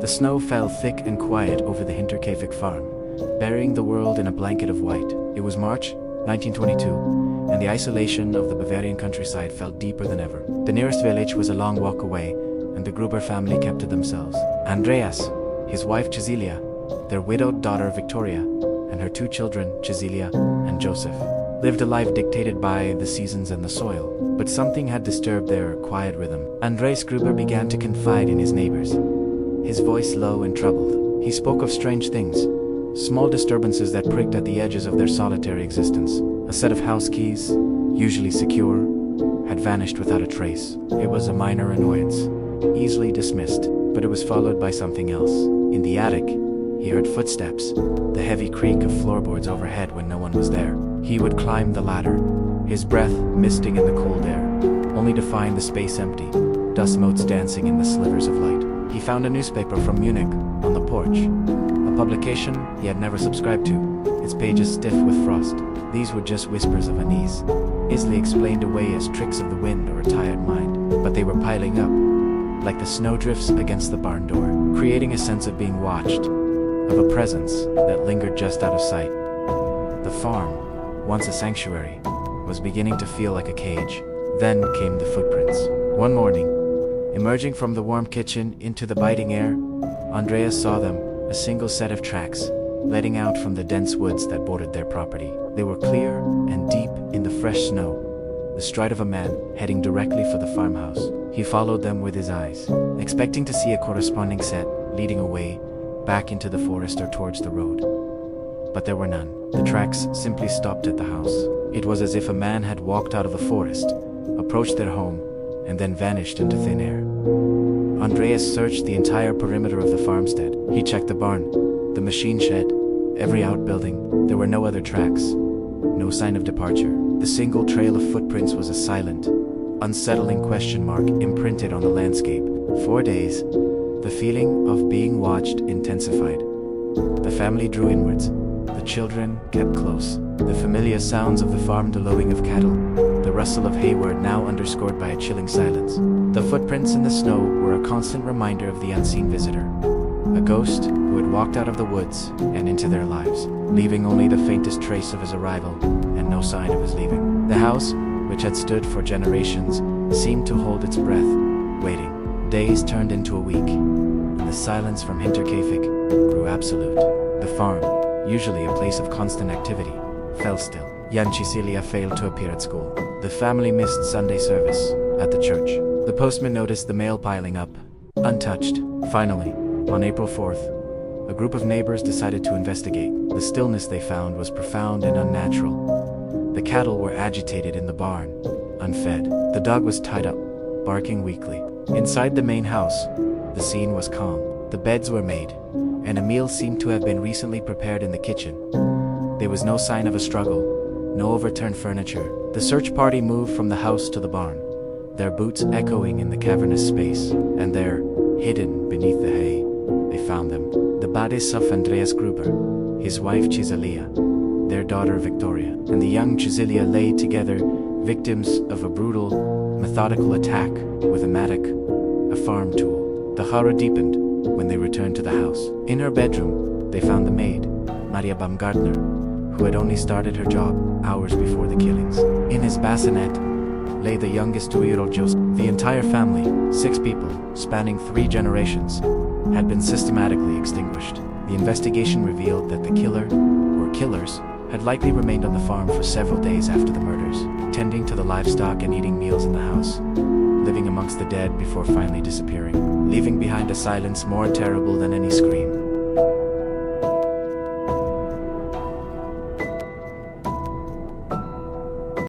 The snow fell thick and quiet over the Hinterkaifeck farm, burying the world in a blanket of white. It was March 1922, and the isolation of the Bavarian countryside felt deeper than ever. The nearest village was a long walk away, and the Gruber family kept to themselves. Andreas, his wife Cecilia, their widowed daughter Victoria, and her two children, Cecilia and Joseph, lived a life dictated by the seasons and the soil. But something had disturbed their quiet rhythm. Andreas Gruber began to confide in his neighbors, his voice low and troubled. He spoke of strange things, small disturbances that pricked at the edges of their solitary existence. A set of house keys, usually secure, had vanished without a trace. It was a minor annoyance, easily dismissed, but it was followed by something else. In the attic, he heard footsteps, the heavy creak of floorboards overhead when no one was there. He would climb the ladder, his breath misting in the cold air, only to find the space empty, dust motes dancing in the slivers of light. He found a newspaper from Munich on the porch, a publication he had never subscribed to, its pages stiff with frost. These were just whispers of unease, easily explained away as tricks of the wind or a tired mind, but they were piling up, like the snowdrifts against the barn door, creating a sense of being watched, of a presence that lingered just out of sight. The farm, once a sanctuary, was beginning to feel like a cage. Then came the footprints. One morning, emerging from the warm kitchen into the biting air, Andreas saw them, a single set of tracks, letting out from the dense woods that bordered their property. They were clear and deep in the fresh snow, the stride of a man heading directly for the farmhouse. He followed them with his eyes, expecting to see a corresponding set leading away, back into the forest or towards the road. But there were none. The tracks simply stopped at the house. It was as if a man had walked out of the forest, approached their home, and then vanished into thin air. Andreas searched the entire perimeter of the farmstead. He checked the barn, the machine shed, every outbuilding. There were no other tracks, no sign of departure. The single trail of footprints was a silent, unsettling question mark imprinted on the landscape. 4 days, the feeling of being watched intensified. The family drew inwards. The children kept close. The familiar sounds of the farm, the lowing of cattle, the rustle of hayward now underscored by a chilling silence. The footprints in the snow were a constant reminder of the unseen visitor, a ghost who had walked out of the woods and into their lives, leaving only the faintest trace of his arrival and no sign of his leaving. The house, which had stood for generations, seemed to hold its breath, waiting. Days turned into a week, and the silence from Hinterkaifeck grew absolute. The farm, usually a place of constant activity, fell still. Young Cecilia failed to appear at school. The family missed Sunday service at the church. The postman noticed the mail piling up, untouched. Finally, on April 4th, a group of neighbors decided to investigate. The stillness they found was profound and unnatural. The cattle were agitated in the barn, unfed. The dog was tied up, barking weakly. Inside the main house, the scene was calm. The beds were made, and a meal seemed to have been recently prepared in the kitchen. There was no sign of a struggle, no overturned furniture. The search party moved from the house to the barn, their boots echoing in the cavernous space, and there, hidden beneath the hay, they found them. The bodies of Andreas Gruber, his wife Cecilia, their daughter Victoria, and the young Cecilia lay together, victims of a brutal, methodical attack with a mattock, a farm tool. The horror deepened when they returned to the house. In her bedroom, they found the maid, Maria Baumgartner, who had only started her job hours before the killings. In his bassinet lay the youngest 2-year-old Joseph. The entire family, 6 people, spanning 3 generations, had been systematically extinguished. The investigation revealed that the killer, or killers, had likely remained on the farm for several days after the murders, tending to the livestock and eating meals in the house, living amongst the dead before finally disappearing, leaving behind a silence more terrible than any scream.